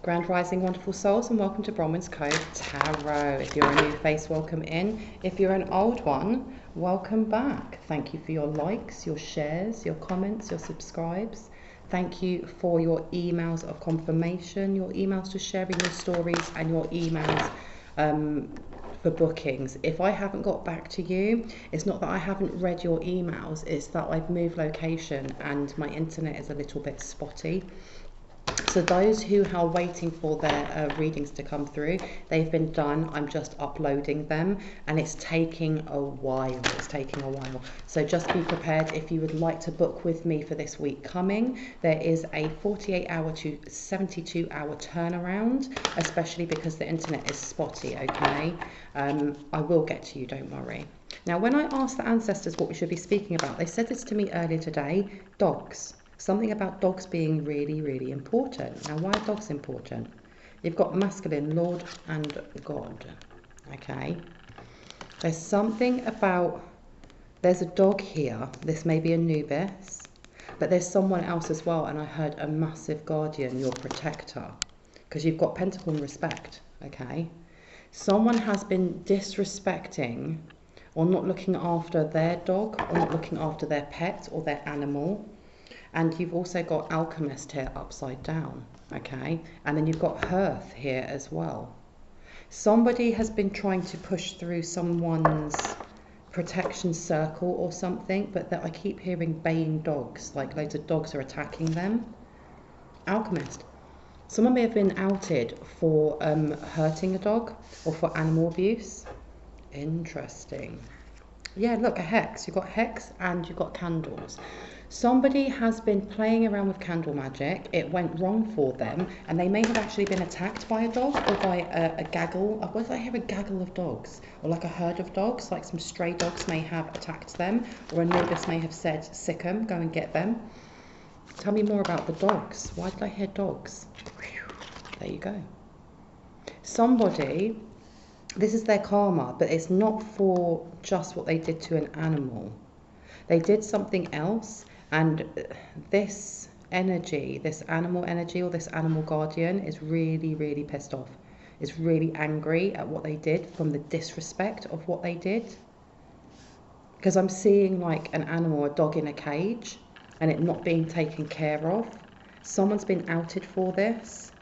Grand Rising, wonderful souls, and welcome to Bronwenscove Tarot. If you're a new face, welcome in. If you're an old one, welcome back. Thank you for your likes, your shares, your comments, your subscribes. Thank you for your emails of confirmation, your emails to sharing your stories, and your emails for bookings. If I haven't got back to you, it's not that I haven't read your emails, it's that I've moved location and my internet is a little bit spotty. So those who are waiting for their readings to come through, they've been done. I'm just uploading them and it's taking a while. So just be prepared. If you would like to book with me for this week coming, there is a 48-hour to 72-hour turnaround, especially because the internet is spotty, okay? I will get to you, don't worry. Now, when I asked the ancestors what we should be speaking about, they said this to me earlier today, dogs. Something about dogs being really, really important. Now, why are dogs important? You've got masculine, Lord and God, okay? There's something about, there's a dog here. This may be Anubis, but there's someone else as well. And I heard a massive guardian, your protector, because you've got pentacle and respect, okay? Someone has been disrespecting or not looking after their dog or not looking after their pet or their animal. And you've also got alchemist here upside down, okay? And then you've got hearth here as well. Somebody has been trying to push through someone's protection circle or something, but that I keep hearing baying dogs, like loads of dogs are attacking them. Alchemist. Someone may have been outed for hurting a dog or for animal abuse. Interesting. Yeah, look, a hex. You've got hex and you've got candles. Somebody has been playing around with candle magic. It went wrong for them, and they may have actually been attacked by a dog or by a gaggle. What did I hear? A gaggle of dogs, or like a herd of dogs, like some stray dogs may have attacked them, or Anubis may have said, sick 'em, go and get them. Tell me more about the dogs. Why did I hear dogs? There you go. Somebody, this is their karma, but it's not for just what they did to an animal. They did something else. And this energy, this animal energy or this animal guardian is really, really pissed off. Is really angry at what they did from the disrespect of what they did. Because I'm seeing like an animal, a dog in a cage, and it not being taken care of. Someone's been outed for this.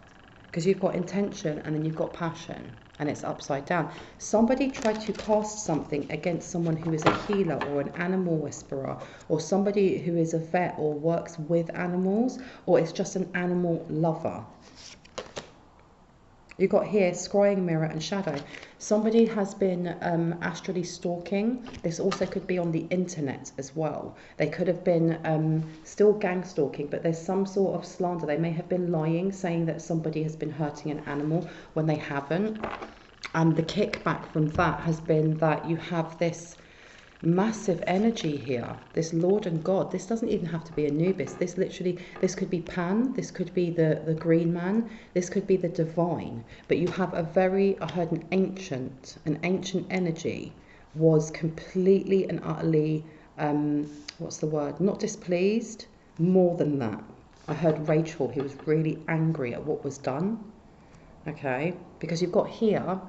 Because you've got intention and then you've got passion. And it's upside down. Somebody tried to cast something against someone who is a healer or an animal whisperer, or somebody who is a vet or works with animals, or is just an animal lover. You've got here scrying mirror and shadow. Somebody has been astrally stalking. This also could be on the internet as well. They could have been still gang stalking, but there's some sort of slander. They may have been lying, saying that somebody has been hurting an animal when they haven't. And the kickback from that has been that you have this massive energy here, this Lord and God. This doesn't even have to be Anubis. This could be Pan, this could be the green man, this could be the divine. But you have a very, I heard an ancient energy was completely and utterly, what's the word? Not displeased, more than that. I heard rageful. He was really angry at what was done. Okay, because you've got here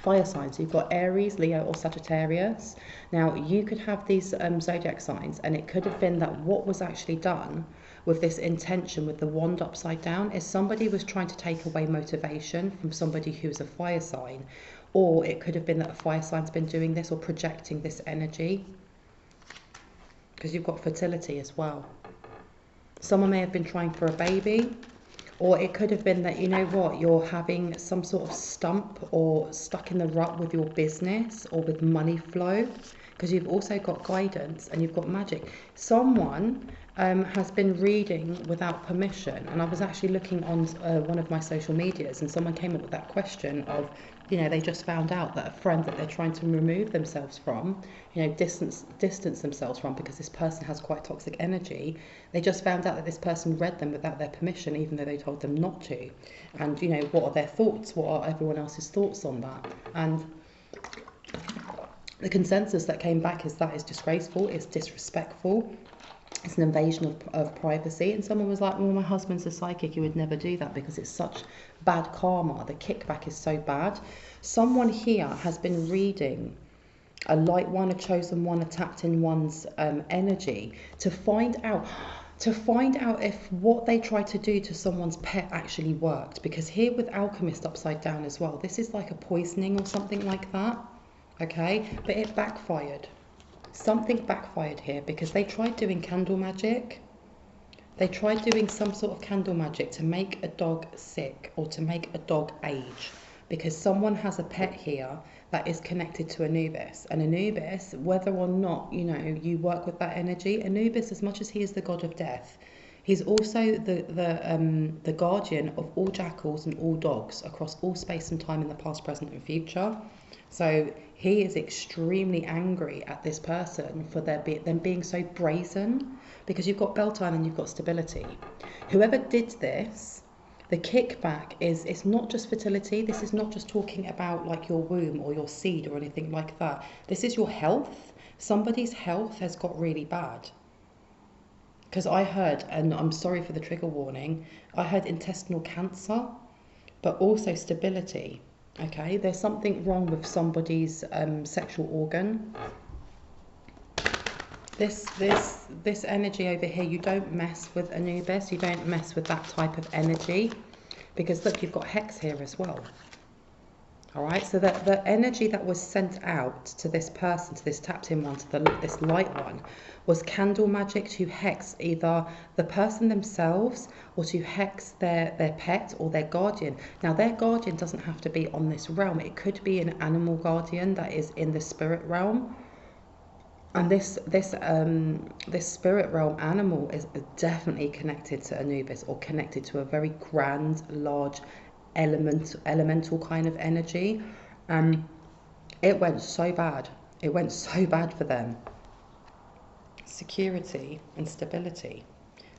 fire signs. So you've got Aries, Leo or Sagittarius. Now you could have these zodiac signs, and it could have been that what was actually done with this intention with the wand upside down is somebody was trying to take away motivation from somebody who's a fire sign, or it could have been that a fire sign's been doing this or projecting this energy, because you've got fertility as well. Someone may have been trying for a baby. Or it could have been that, you know what, you're having some sort of stump or stuck in the rut with your business or with money flow, because you've also got guidance and you've got magic. Someone has been reading without permission. And I was actually looking on one of my social medias, and someone came up with that question of, you know, they just found out that a friend that they're trying to remove themselves from, you know, distance themselves from, because this person has quite toxic energy. They just found out that this person read them without their permission, even though they told them not to. And, you know, what are their thoughts? What are everyone else's thoughts on that? And the consensus that came back is that is disgraceful, it's disrespectful. it's an invasion of privacy. And someone was like, well, my husband's a psychic, he would never do that because it's such bad karma. The kickback is so bad. Someone here has been reading a light one, a chosen one, a tapped in one's energy to find out if what they tried to do to someone's pet actually worked. Because here with alchemist upside down as well, this is like a poisoning or something like that. Okay, but it backfired. Something backfired here because they tried doing candle magic. They tried doing some sort of candle magic to make a dog sick or to make a dog age, because someone has a pet here that is connected to Anubis. And Anubis, whether or not, you know, you work with that energy, Anubis, as much as he is the god of death, he's also the guardian of all jackals and all dogs across all space and time in the past, present and future. So he is extremely angry at this person for them being so brazen, because you've got Beltane and you've got stability. Whoever did this, the kickback is, it's not just fertility. This is not just talking about like your womb or your seed or anything like that. This is your health. Somebody's health has got really bad. Because I heard, and I'm sorry for the trigger warning, I heard intestinal cancer, but also stability. Okay, there's something wrong with somebody's sexual organ. This energy over here, you don't mess with Anubis, you don't mess with that type of energy, because look, you've got Hex here as well. All right, so that the energy that was sent out to this person, to this tapped in one, to this light one, was candle magic to hex either the person themselves or to hex their pet or their guardian. Now, their guardian doesn't have to be on this realm. It could be an animal guardian that is in the spirit realm. And this spirit realm animal is definitely connected to Anubis, or connected to a very grand, large elemental kind of energy. It went so bad. It went so bad for them. Security and stability.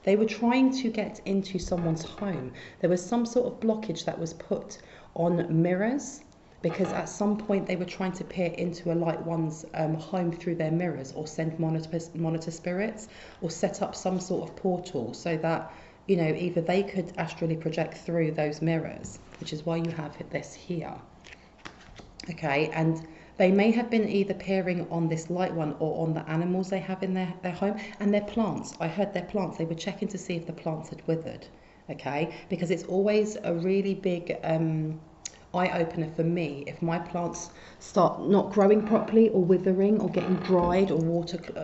They were trying to get into someone's home. There was some sort of blockage that was put on mirrors, because at some point they were trying to peer into a light one's home through their mirrors, or send monitor spirits, or set up some sort of portal so that, you know, either they could astrally project through those mirrors, which is why you have this here. Okay, and they may have been either peering on this light one or on the animals they have in their home, and their plants. I heard their plants. They were checking to see if the plants had withered. Okay, because it's always a really big eye-opener for me if my plants start not growing properly, or withering, or getting dried, or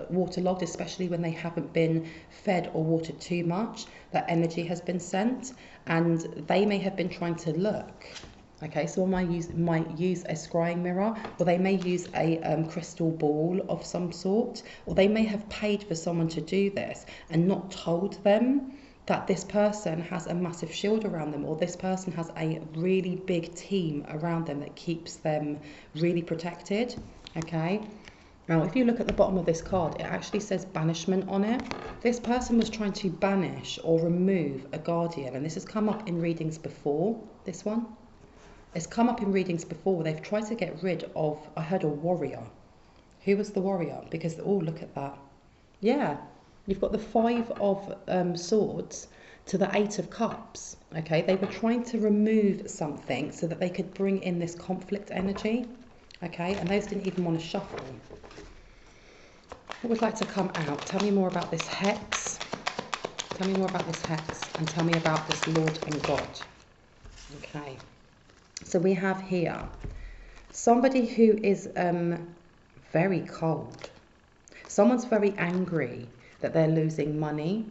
waterlogged, especially when they haven't been fed or watered too much. That energy has been sent, and they may have been trying to look. Okay, so might use a scrying mirror, or they may use a crystal ball of some sort, or they may have paid for someone to do this and not told them that this person has a massive shield around them, or this person has a really big team around them that keeps them really protected. Okay, now if you look at the bottom of this card, it actually says banishment on it. This person was trying to banish or remove a guardian, and this has come up in readings before. This one, it's come up in readings before. They've tried to get rid of, I heard, a warrior. Who was the warrior? Because, oh, look at that. Yeah, you've got the 5 of swords to the 8 of cups. Okay, they were trying to remove something so that they could bring in this conflict energy. Okay, and those didn't even want to shuffle. What would like to come out? Tell me more about this hex. Tell me more about this hex, and tell me about this Lord and God. Okay, so we have here somebody who is very cold. Someone's very angry that they're losing money,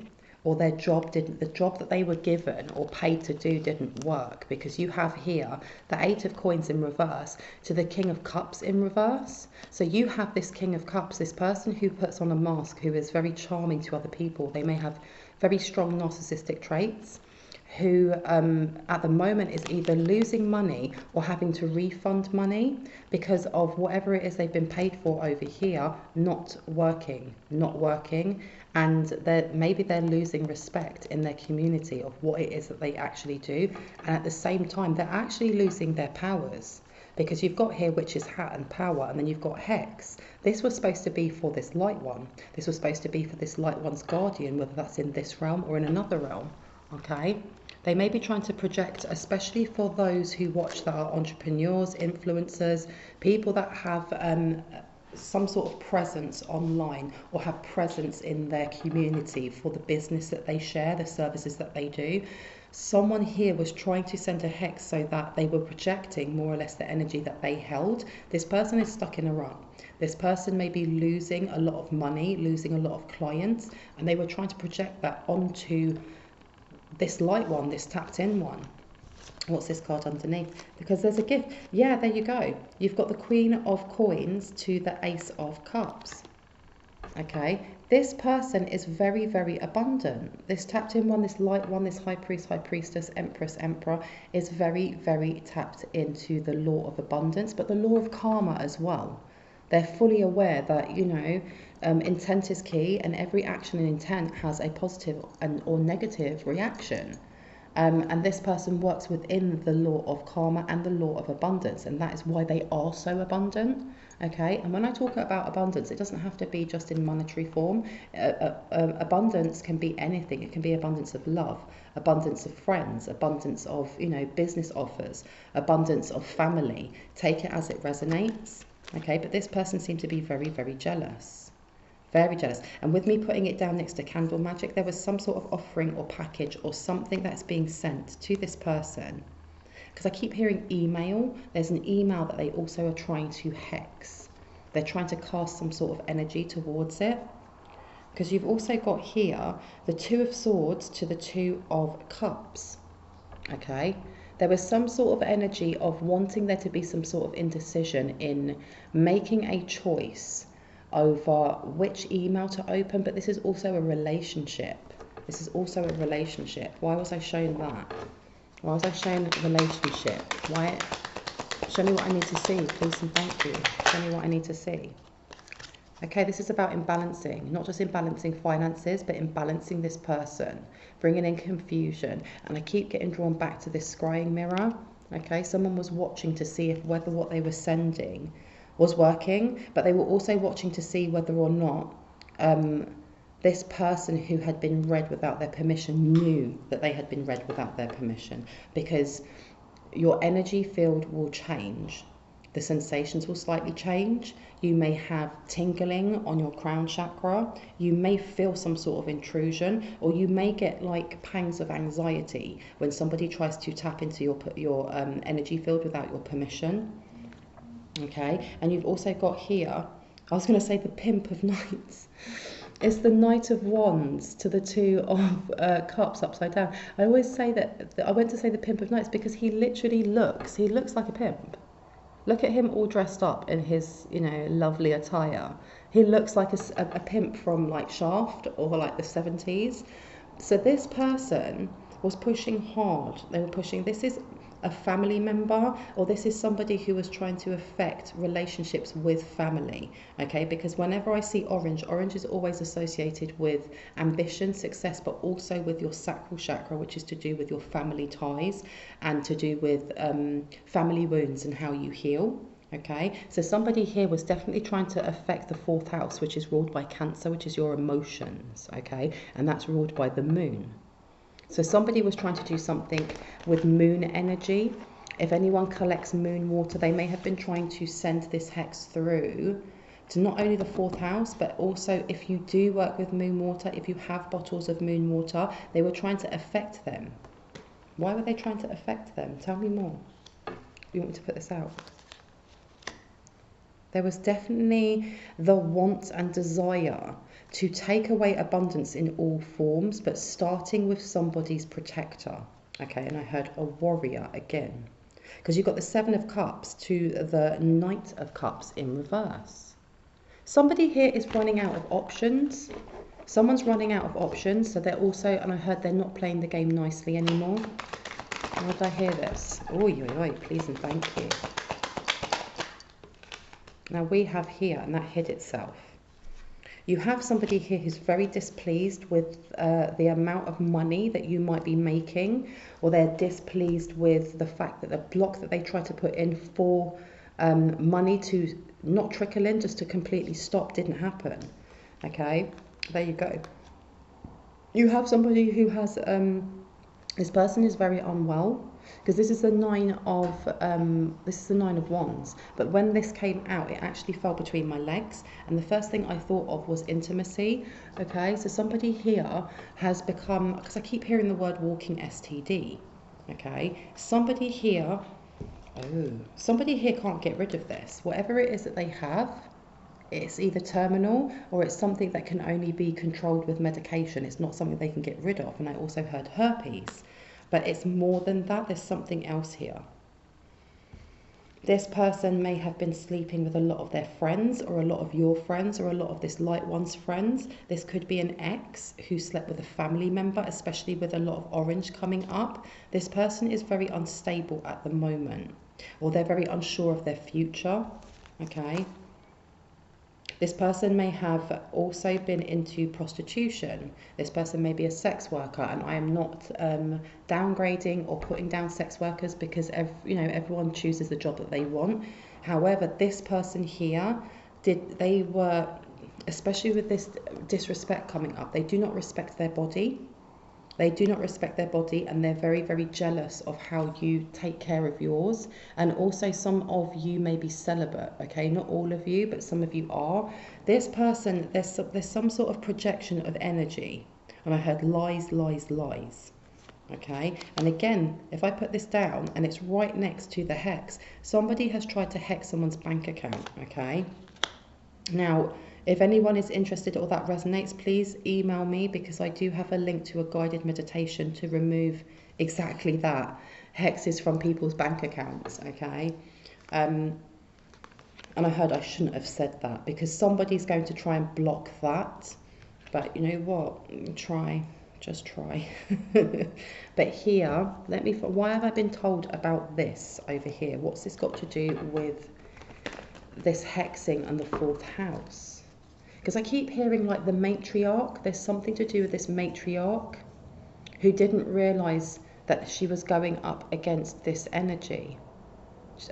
or the job that they were given or paid to do didn't work, because you have here the 8 of coins in reverse to the King of Cups in reverse. So you have this King of Cups, this person who puts on a mask, who is very charming to other people. They may have very strong narcissistic traits, who at the moment is either losing money or having to refund money because of whatever it is they've been paid for over here not working, and maybe they're losing respect in their community of what it is that they actually do, and at the same time they're actually losing their powers. because you've got here witch's hat and power, and then you've got hex. This was supposed to be for this light one. This was supposed to be for this light one's guardian, whether that's in this realm or in another realm. Okay, they may be trying to project, especially for those who watch that are entrepreneurs, influencers, people that have some sort of presence online or have presence in their community for the business that they share, the services that they do. Someone here was trying to send a hex so that they were projecting more or less the energy that they held. This person is stuck in a rut. This person may be losing a lot of money, losing a lot of clients, and they were trying to project that onto this light one, this tapped in one. What's this card underneath? Because there's a gift. Yeah, there you go. You've got the Queen of Coins to the Ace of Cups. Okay, this person is very, very abundant. This tapped in one, this light one, this high priest, high priestess, empress, emperor is very, very tapped into the law of abundance, but the law of karma as well. They're fully aware that, you know, intent is key, and every action and intent has a positive and or negative reaction. And this person works within the law of karma and the law of abundance, and that is why they are so abundant. Okay, and when I talk about abundance, it doesn't have to be just in monetary form. Abundance can be anything. It can be abundance of love, abundance of friends, abundance of, you know, business offers, abundance of family. Take it as it resonates. Okay, but this person seemed to be very, very jealous. Very jealous. And with me putting it down next to candle magic, there was some sort of offering or package or something that's being sent to this person. Because I keep hearing email. There's an email that they also are trying to hex. They're trying to cast some sort of energy towards it. Because you've also got here the Two of Swords to the Two of Cups. Okay. There was some sort of energy of wanting there to be some sort of indecision in making a choice over which email to open, but this is also a relationship. This is also a relationship. Why was I showing that? Why was I showing the relationship? Why? Show me what I need to see, please and thank you. Show me what I need to see. Okay, this is about imbalancing, not just imbalancing finances, but imbalancing this person, bringing in confusion. And I keep getting drawn back to this scrying mirror. Okay, someone was watching to see if whether what they were sending was working, but they were also watching to see whether or not this person who had been read without their permission knew that they had been read without their permission, because your energy field will change. The sensations will slightly change. You may have tingling on your crown chakra. You may feel some sort of intrusion, or you may get like pangs of anxiety when somebody tries to tap into your energy field without your permission. Okay, and you've also got here, I was going to say the Pimp of Knights. It's the Knight of Wands to the Two of Cups upside down. I always say that, I went to say the Pimp of Knights because he literally looks like a pimp. Look at him all dressed up in his, you know, lovely attire. He looks like a pimp from like Shaft or like the 70s. So this person was pushing hard. They were pushing, this is a family member, or this is somebody who was trying to affect relationships with family. Okay, because whenever I see orange, orange is always associated with ambition, success, but also with your sacral chakra, which is to do with your family ties and to do with family wounds and how you heal. Okay, so somebody here was definitely trying to affect the 4th house, which is ruled by Cancer, which is your emotions. Okay, and that's ruled by the moon. So somebody was trying to do something with moon energy. If anyone collects moon water, they may have been trying to send this hex through to not only the 4th house, but also if you do work with moon water, if you have bottles of moon water, they were trying to affect them. Why were they trying to affect them? Tell me more. You want me to put this out? There was definitely the want and desire to take away abundance in all forms, but starting with somebody's protector. Okay, and I heard a warrior again. Because you've got the 7 of Cups to the Knight of Cups in reverse. Somebody here is running out of options. Someone's running out of options, so they're also, and I heard they're not playing the game nicely anymore. Why did I hear this? Oi, please and thank you. Now we have here, and that hid itself. You have somebody here who's very displeased with the amount of money that you might be making, or they're displeased with the fact that the block that they try to put in for money to not trickle in, just to completely stop, didn't happen. Okay, there you go. You have somebody who has, this person is very unwell, because this is the nine of wands. But when this came out, it actually fell between my legs, and the first thing I thought of was intimacy. Okay, so somebody here has become, because I keep hearing the word walking STD. Okay, somebody here can't get rid of this. Whatever it is that they have, it's either terminal or it's something that can only be controlled with medication. It's not something they can get rid of. And I also heard herpes. But it's more than that. There's something else here. This person may have been sleeping with a lot of their friends, or a lot of your friends, or a lot of this light one's friends. This could be an ex who slept with a family member, especially with a lot of orange coming up. This person is very unstable at the moment, or they're very unsure of their future. Okay. This person may have also been into prostitution. This person may be a sex worker, and I am not downgrading or putting down sex workers, because everyone chooses the job that they want. However, this person here they were, especially with this disrespect coming up, they do not respect their body. They do not respect their body, and they're very, very jealous of how you take care of yours. And also some of you may be celibate, okay? Not all of you, but some of you are. This person, there's some sort of projection of energy. And I heard lies, lies, lies, okay? And again, if I put this down and it's right next to the hex, somebody has tried to hex someone's bank account, okay? Now, if anyone is interested or that resonates, please email me, because I do have a link to a guided meditation to remove exactly that, hexes from people's bank accounts, okay? And I heard I shouldn't have said that, because somebody's going to try and block that. But you know what? Just try. But here, why have I been told about this over here? What's this got to do with this hexing and the fourth house? Because I keep hearing like the matriarch. There's something to do with this matriarch who didn't realise that she was going up against this energy.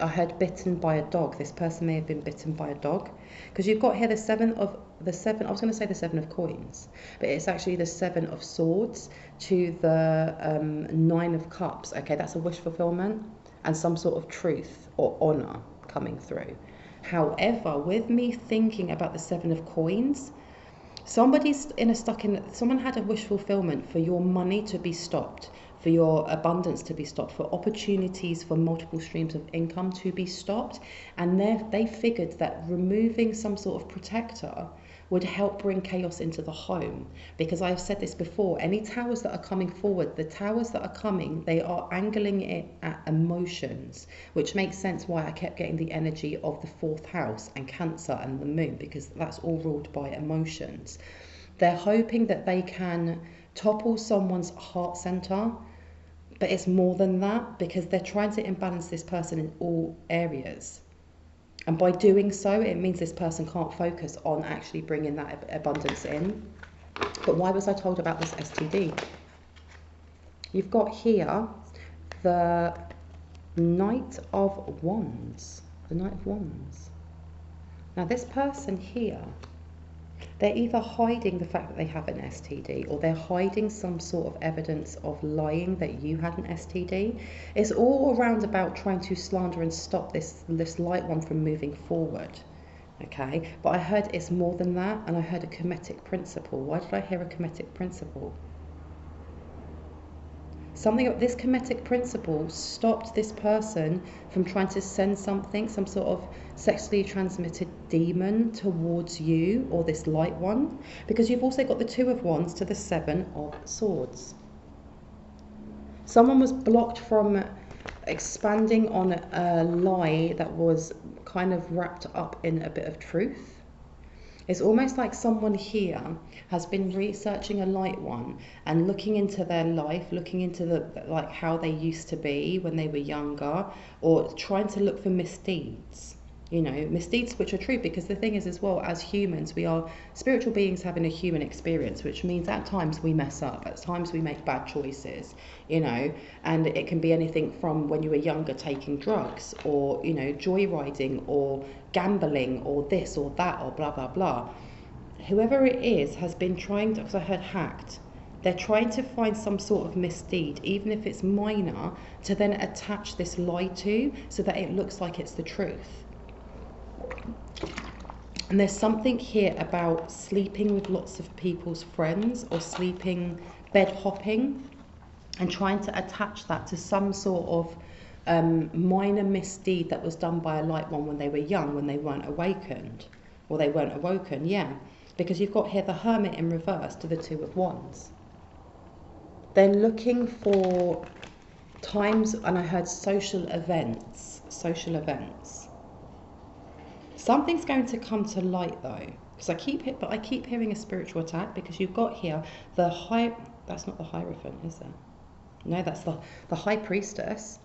I heard bitten by a dog. This person may have been bitten by a dog, because you've got here the seven. I was going to say the 7 of coins, but it's actually the 7 of swords to the 9 of cups. Okay, that's a wish fulfillment and some sort of truth or honour coming through. However, with me thinking about the 7 of coins, someone had a wish fulfillment for your money to be stopped, for your abundance to be stopped, for opportunities for multiple streams of income to be stopped. And they figured that removing some sort of protector would help bring chaos into the home. Because I've said this before, any towers that are coming forward, the towers that are coming, they are angling it at emotions, which makes sense why I kept getting the energy of the 4th house and Cancer and the moon, because that's all ruled by emotions. They're hoping that they can topple someone's heart center, but it's more than that, because they're trying to imbalance this person in all areas. And by doing so, it means this person can't focus on actually bringing that abundance in. But why was I told about this STD? You've got here the Knight of Wands. The Knight of Wands. Now this person here, they're either hiding the fact that they have an STD, or they're hiding some sort of evidence of lying that you had an STD. It's all around about trying to slander and stop this light one from moving forward. Okay, but I heard it's more than that, and I heard a Kemetic principle. Why did I hear a Kemetic principle? This Kemetic principle stopped this person from trying to send something, some sort of sexually transmitted demon towards you or this light one, because you've also got the 2 of Wands to the 7 of Swords. Someone was blocked from expanding on a lie that was kind of wrapped up in a bit of truth. It's almost like someone here has been researching a light one and looking into their life, looking into how they used to be when they were younger, or trying to look for misdeeds. You know, misdeeds which are true, because the thing is as well, as humans, we are spiritual beings having a human experience, which means at times we mess up, at times we make bad choices, you know, and it can be anything from when you were younger taking drugs, or, you know, joyriding, or gambling, or this or that, or blah blah blah. Whoever it is has been trying to, because I heard hacked, they're trying to find some sort of misdeed, even if it's minor, to then attach this lie to, so that it looks like it's the truth. And there's something here about sleeping with lots of people's friends, or sleeping, bed hopping, and trying to attach that to some sort of minor misdeed that was done by a light one when they were young, when they weren't awakened, or they weren't awoken, yeah. Because you've got here the Hermit in reverse to the Two of Wands. They're looking for times, and I heard social events, social events. Something's going to come to light though, because I keep hearing a spiritual attack, because you've got here the high, that's not the Hierophant, is there? No, that's the High Priestess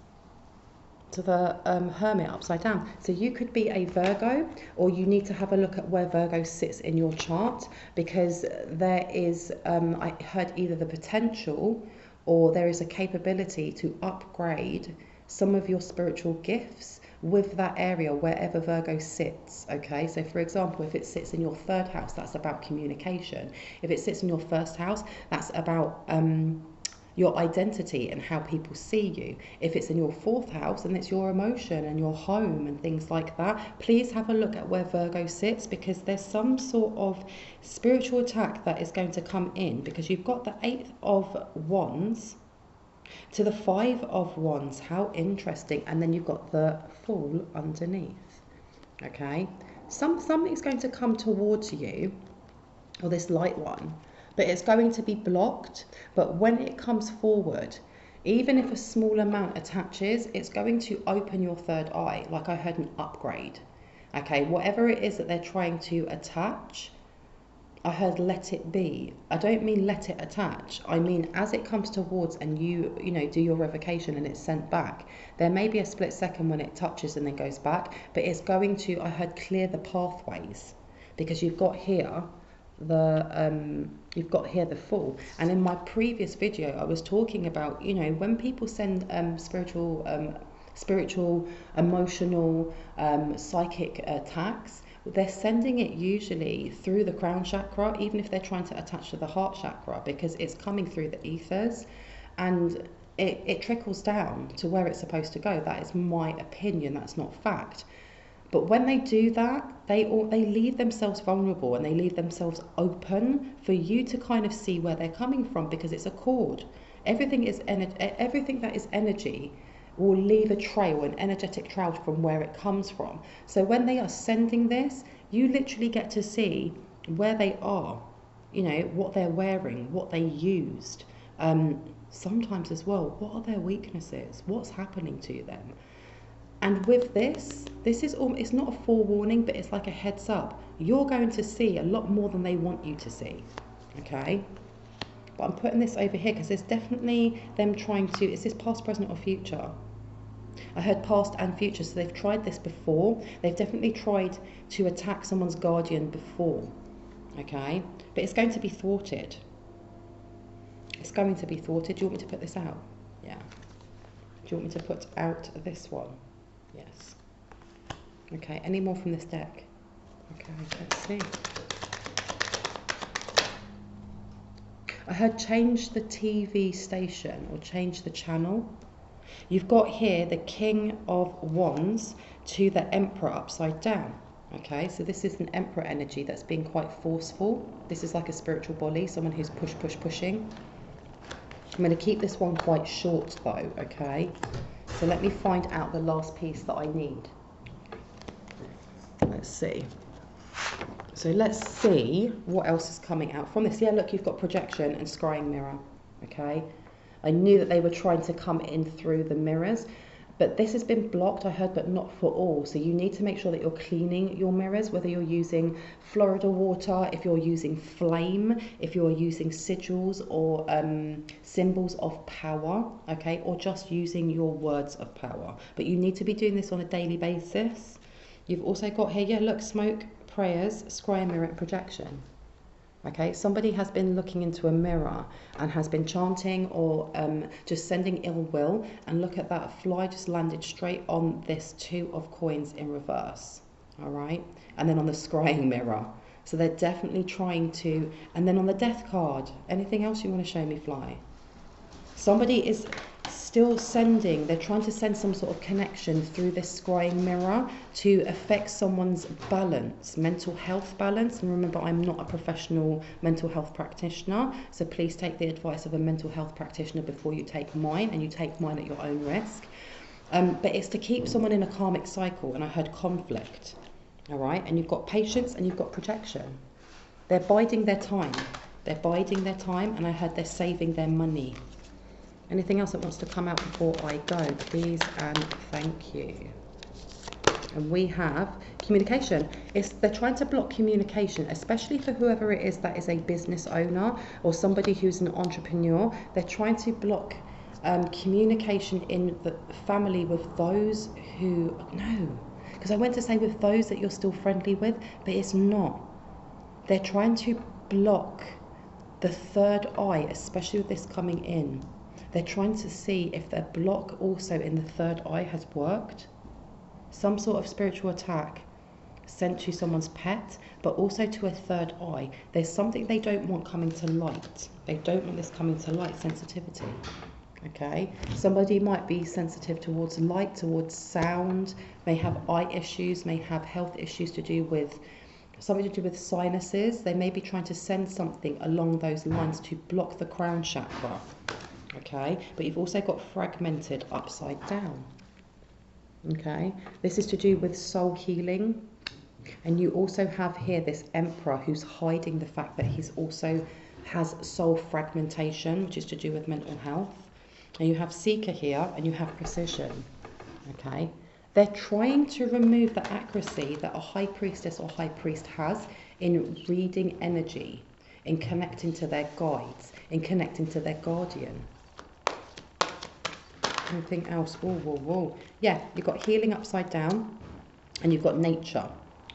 to the Hermit upside down. So you could be a Virgo, or you need to have a look at where Virgo sits in your chart, because there is, I heard either the potential, or there is a capability to upgrade some of your spiritual gifts with that area wherever Virgo sits. Okay, so for example, if it sits in your third house, that's about communication. If it sits in your first house, that's about your identity and how people see you. If it's in your fourth house, then it's your emotion and your home and things like that. Please have a look at where Virgo sits, because there's some sort of spiritual attack that is going to come in, because you've got the Eight of Wands to the Five of Wands. How interesting. And then you've got the Fool underneath. Okay, something's going to come towards you, or this light one, but it's going to be blocked. But when it comes forward, even if a small amount attaches, it's going to open your third eye, like I heard an upgrade. Okay, whatever it is that they're trying to attach, I heard let it be. I don't mean let it attach. I mean, as it comes towards and you know, do your revocation and it's sent back, there may be a split second when it touches and then goes back, but it's going to, I heard, clear the pathways, because you've got here the Fool. And in my previous video, I was talking about, you know, when people send spiritual, emotional, psychic attacks, they're sending it usually through the crown chakra, even if they're trying to attach to the heart chakra, because it's coming through the ethers, and it trickles down to where it's supposed to go. That is my opinion, that's not fact. But when they do that, they leave themselves vulnerable, and they leave themselves open for you to kind of see where they're coming from, because it's a cord. Everything that is energy will leave a trail, an energetic trail from where it comes from. So when they are sending this, you literally get to see where they are, you know, what they're wearing, what they used. Sometimes as well, what are their weaknesses? What's happening to them? And with this is it's not a forewarning, but it's like a heads up. You're going to see a lot more than they want you to see, okay? But I'm putting this over here because there's definitely them trying to, is this past, present or future? I heard past and future, so they've tried this before. They've definitely tried to attack someone's guardian before, okay? But it's going to be thwarted. It's going to be thwarted. Do you want me to put this out? Yeah. Do you want me to put out this one? Yes. Okay, any more from this deck? Okay, let's see. I heard change the TV station, or change the channel. You've got here the King of Wands to the Emperor upside down. Okay, so this is an Emperor energy that's being quite forceful. This is like a spiritual bully, someone who's pushing. I'm going to keep this one quite short though, okay? So let me find out the last piece that I need. Let's see. So let's see what else is coming out from this. Yeah, look, you've got projection and scrying mirror, okay? I knew that they were trying to come in through the mirrors, but this has been blocked, I heard, but not for all. So you need to make sure that you're cleaning your mirrors, whether you're using Florida water, if you're using flame, if you're using sigils or symbols of power, okay, or just using your words of power. But you need to be doing this on a daily basis, You've also got here, yeah, look, smoke, prayers, scry, mirror, and projection. Okay, somebody has been looking into a mirror and has been chanting or just sending ill will, and look at that, fly just landed straight on this 2 of coins in reverse. All right, and then on the scrying mirror. So they're definitely trying to, and then on the death card, anything else you want to show me, fly? Somebody is still sending, they're trying to send some sort of connection through this scrying mirror to affect someone's balance, mental health balance. And remember, I'm not a professional mental health practitioner, so please take the advice of a mental health practitioner before you take mine, and you take mine at your own risk. But it's to keep someone in a karmic cycle, and I heard conflict. All right, and you've got patience and you've got projection. They're biding their time. They're biding their time, and I heard they're saving their money. Anything else that wants to come out before I go, please and thank you. And we have communication. They're trying to block communication, especially for whoever it is that is a business owner or somebody who's an entrepreneur. They're trying to block communication in the family with those who, no, because I went to say with those that you're still friendly with, but it's not. They're trying to block the third eye, especially with this coming in. They're trying to see if their block also in the third eye has worked. Some sort of spiritual attack sent to someone's pet, but also to a third eye. There's something they don't want coming to light. They don't want this coming to light, sensitivity. Okay, somebody might be sensitive towards light, towards sound, may have eye issues, may have health issues to do with something to do with sinuses. They may be trying to send something along those lines to block the crown chakra. Okay, but you've also got fragmented upside down. Okay, this is to do with soul healing, and you also have here this emperor who's hiding the fact that he's also has soul fragmentation, which is to do with mental health. And you have seeker here, and you have precision. Okay, they're trying to remove the accuracy that a high priestess or high priest has in reading energy, in connecting to their guides, in connecting to their guardian. Anything else? Whoa, whoa, whoa. Yeah, you've got healing upside down, and you've got nature.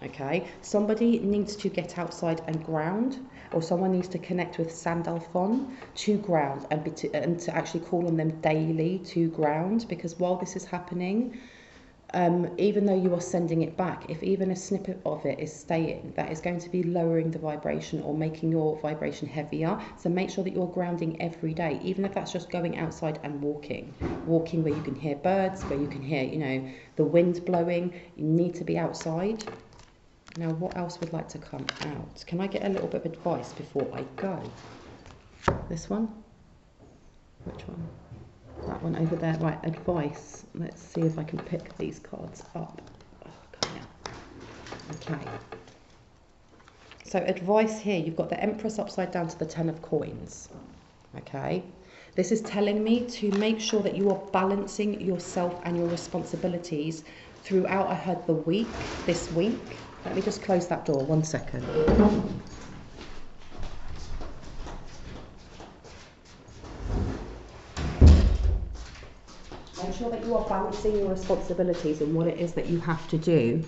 Okay, somebody needs to get outside and ground, or someone needs to connect with Sandalphon to ground and to actually call on them daily to ground, because while this is happening, even though you are sending it back, if even a snippet of it is staying, that is going to be lowering the vibration or making your vibration heavier. So make sure that you're grounding every day, even if that's just going outside and walking where you can hear birds, where you can hear, you know, the wind blowing. You need to be outside. Now, what else would like to come out? Can I get a little bit of advice before I go? This one? Which one? That one over there. Right, advice. Let's see if I can pick these cards up. Oh, come here. Okay. So advice here, you've got the Empress upside down to the 10 of coins. Okay. This is telling me to make sure that you are balancing yourself and your responsibilities throughout, I heard, the week, this week. Let me just close that door, 1 second. Make sure that you are balancing your responsibilities and what it is that you have to do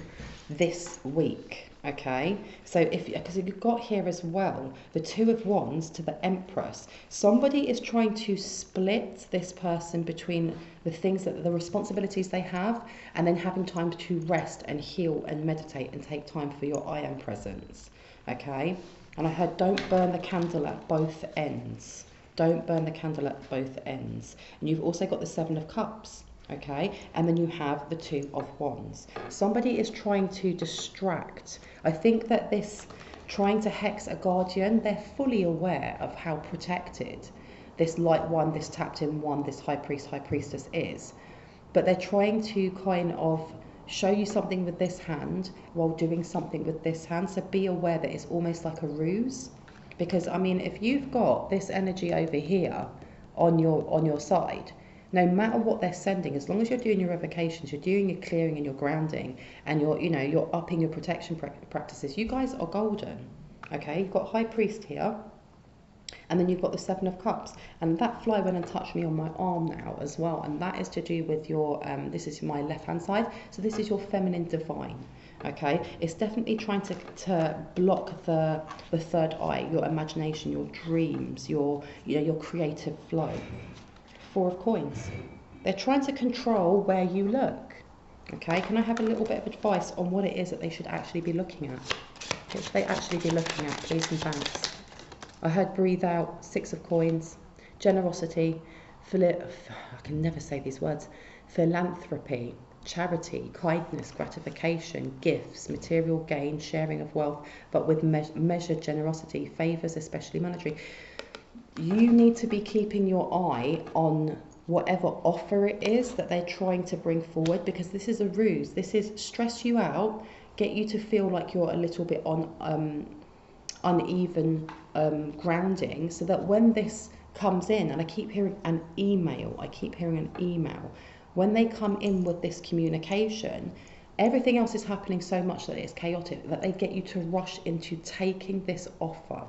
this week, okay? So because you've got here as well, the 2 of Wands to the Empress. Somebody is trying to split this person between the things that the responsibilities they have, and then having time to rest and heal and meditate and take time for your I am presence, okay? And I heard don't burn the candle at both ends. Don't burn the candle at both ends. And you've also got the 7 of Cups, okay? And then you have the 2 of Wands. Somebody is trying to distract. I think that this trying to hex a guardian, they're fully aware of how protected this light one, this tapped in one, this high priest, high priestess is. But they're trying to kind of show you something with this hand while doing something with this hand. So be aware that it's almost like a ruse. Because, I mean, if you've got this energy over here on your side, no matter what they're sending, as long as you're doing your revocations, you're doing your clearing and your grounding, and you're upping your protection practices, you guys are golden. Okay, you've got High Priest here, and then you've got the 7 of Cups, and that fly went and touched me on my arm now as well, and that is to do with your, this is my left hand side, so this is your feminine divine. Okay, it's definitely trying to block the third eye, your imagination, your dreams, your creative flow. Four of Coins. They're trying to control where you look. Okay, can I have a little bit of advice on what it is that they should actually be looking at? What should they actually be looking at, please and thanks? I heard breathe out, Six of Coins, generosity, I can never say these words, philanthropy, charity, kindness, gratification, gifts, material gain, sharing of wealth, but with measured generosity, favours, especially monetary. You need to be keeping your eye on whatever offer it is that they're trying to bring forward, because this is a ruse. This is stress you out, get you to feel like you're a little bit on uneven grounding, so that when this comes in, and I keep hearing an email, when they come in with this communication, everything else is happening so much that it's chaotic, that they get you to rush into taking this offer.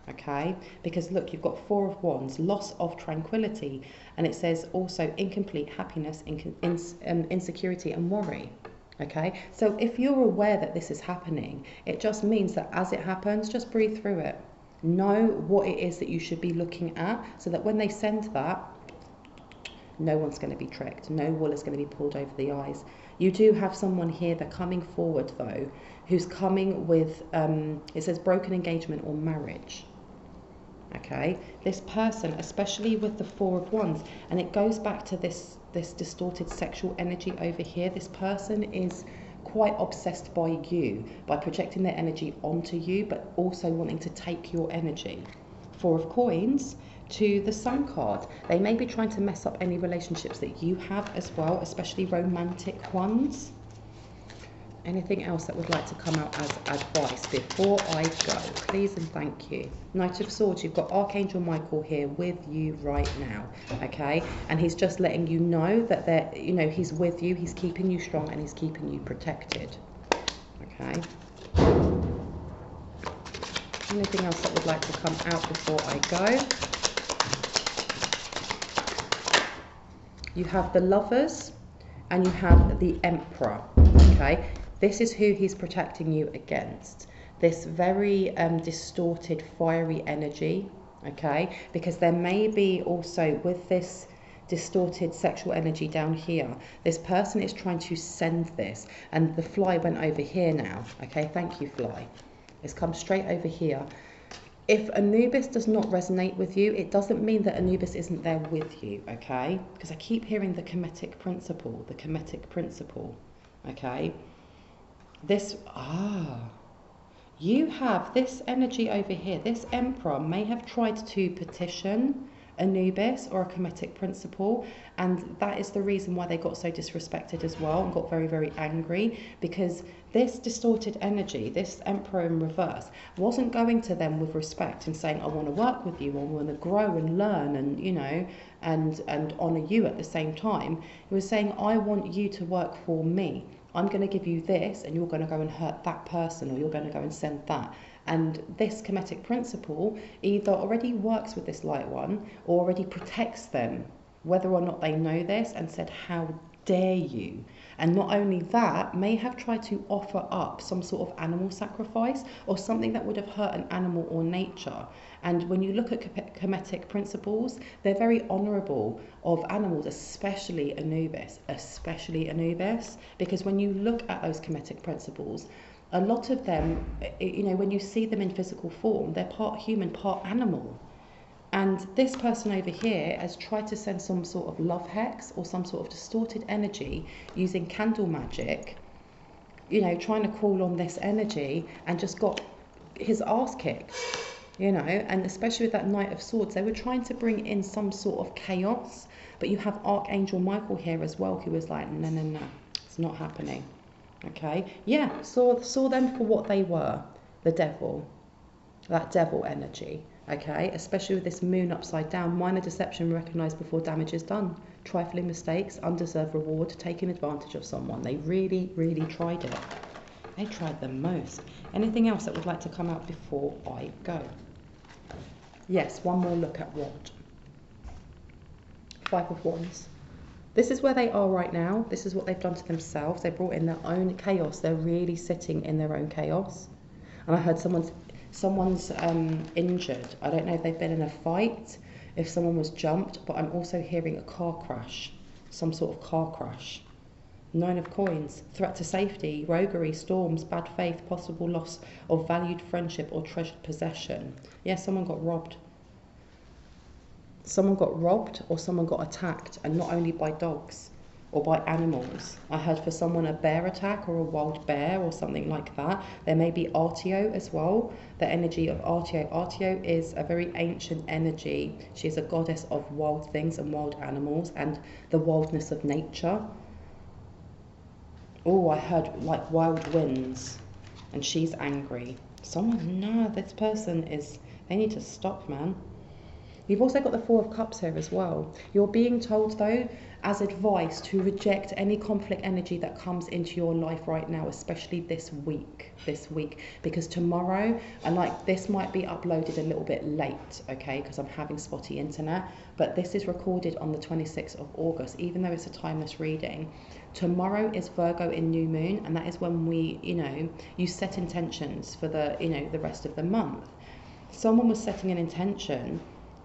Okay, because look, you've got Four of Wands, loss of tranquility, and it says also incomplete happiness, insecurity and worry. Okay, so if you're aware that this is happening, it just means that as it happens, just breathe through it. Know what it is that you should be looking at, so that when they send that, no one's going to be tricked. No wool is going to be pulled over the eyes. You do have someone here, they're coming forward though, who's coming with, it says broken engagement or marriage. Okay, this person, especially with the Four of Wands, and it goes back to this distorted sexual energy over here. This person is quite obsessed by you, by projecting their energy onto you, but also wanting to take your energy. Four of Coins to the Sun card. They may be trying to mess up any relationships that you have as well, especially romantic ones. Anything else that would like to come out as advice before I go, please and thank you. Knight of Swords, you've got Archangel Michael here with you right now, okay? And he's just letting you know that he's with you, he's keeping you strong, and he's keeping you protected, okay? Anything else that would like to come out before I go? You have the Lovers and you have the Emperor, okay? This is who he's protecting you against. This very distorted, fiery energy, okay? Because there may be also, with this distorted sexual energy down here, this person is trying to send this, and the fly went over here now, okay? Thank you, fly. It's come straight over here. If Anubis does not resonate with you, it doesn't mean that Anubis isn't there with you, okay? Because I keep hearing the Kemetic principle, okay? You have this energy over here. This Emperor may have tried to petition Anubis or a Kemetic principle, and that is the reason why they got so disrespected as well and got very, very angry, because this distorted energy, this Emperor in reverse, wasn't going to them with respect and saying, I want to work with you, I want to grow and learn and, and honour you at the same time. He was saying, I want you to work for me. I'm going to give you this, and you're going to go and hurt that person, or you're going to go and send that. And this Kemetic principle either already works with this light one or already protects them, whether or not they know this, and said, how dare you? And not only that, may have tried to offer up some sort of animal sacrifice or something that would have hurt an animal or nature. And when you look at Kemetic principles, they're very honourable of animals, especially Anubis, because when you look at those Kemetic principles, a lot of them, when you see them in physical form, they're part human, part animal. And this person over here has tried to send some sort of love hex or some sort of distorted energy using candle magic, trying to call on this energy, and just got his ass kicked, and especially with that Knight of Swords, they were trying to bring in some sort of chaos. But you have Archangel Michael here as well, who was like, no, it's not happening. Okay, yeah, saw them for what they were, the devil, that devil energy. Okay, especially with this moon upside down, minor deception recognised before damage is done, trifling mistakes, undeserved reward, taking advantage of someone. They really, really tried it. They tried the most. Anything else that would like to come out before I go? Yes, one more look at what? Five of Wands. This is where they are right now. This is what they've done to themselves. They brought in their own chaos. They're really sitting in their own chaos. And I heard someone's injured. I don't know if they've been in a fight, if someone was jumped, but I'm also hearing a car crash, some sort of car crash. 9 of coins, threat to safety, roguery, storms, bad faith, possible loss of valued friendship or treasured possession. Yeah, someone got robbed. Someone got robbed or someone got attacked, and not only by dogs or by animals. I heard for someone a bear attack or a wild bear or something like that. There may be Artio as well, the energy of Artio. Artio is a very ancient energy. She is a goddess of wild things and wild animals and the wildness of nature. Oh, I heard like wild winds, and she's angry. Someone, no, this person is, they need to stop, man. You've also got the Four of Cups here as well. You're being told, though, as advice to reject any conflict energy that comes into your life right now, especially this week, because tomorrow, and like this might be uploaded a little bit late, okay, because I'm having spotty internet, but this is recorded on the 26th of August, even though it's a timeless reading. Tomorrow is Virgo in new moon, and that is when we, you set intentions for the, the rest of the month. Someone was setting an intention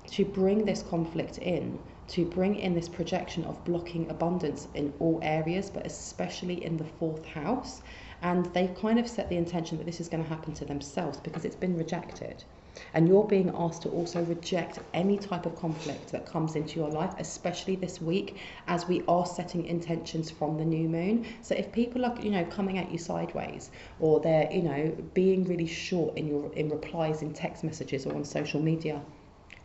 to bring this conflict in, to bring in this projection of blocking abundance in all areas, but especially in the 4th house. And they've kind of set the intention that this is going to happen to themselves because it's been rejected. And you're being asked to also reject any type of conflict that comes into your life, especially this week, as we are setting intentions from the new moon. So if people are, coming at you sideways, or they're, being really short in replies in text messages or on social media,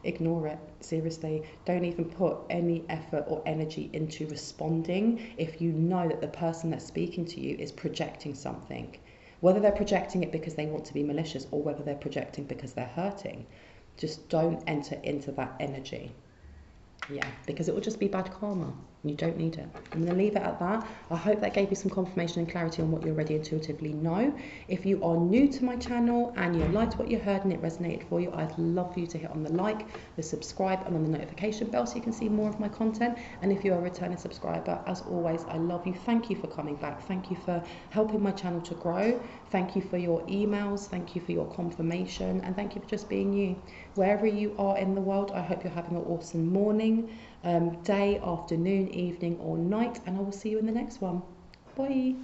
ignore it. Seriously, don't even put any effort or energy into responding if you know that the person that's speaking to you is projecting something, whether they're projecting it because they want to be malicious or whether they're projecting because they're hurting. Just don't enter into that energy. Yeah, because it will just be bad karma. You don't need it. I'm going to leave it at that. I hope that gave you some confirmation and clarity on what you already intuitively know. If you are new to my channel and you liked what you heard and it resonated for you, I'd love for you to hit on the like, the subscribe, and on the notification bell so you can see more of my content. And if you are a returning subscriber, as always, I love you. Thank you for coming back. Thank you for helping my channel to grow. Thank you for your emails. Thank you for your confirmation. And thank you for just being you. Wherever you are in the world, I hope you're having an awesome morning, day, afternoon, evening, or night, and I will see you in the next one. Bye.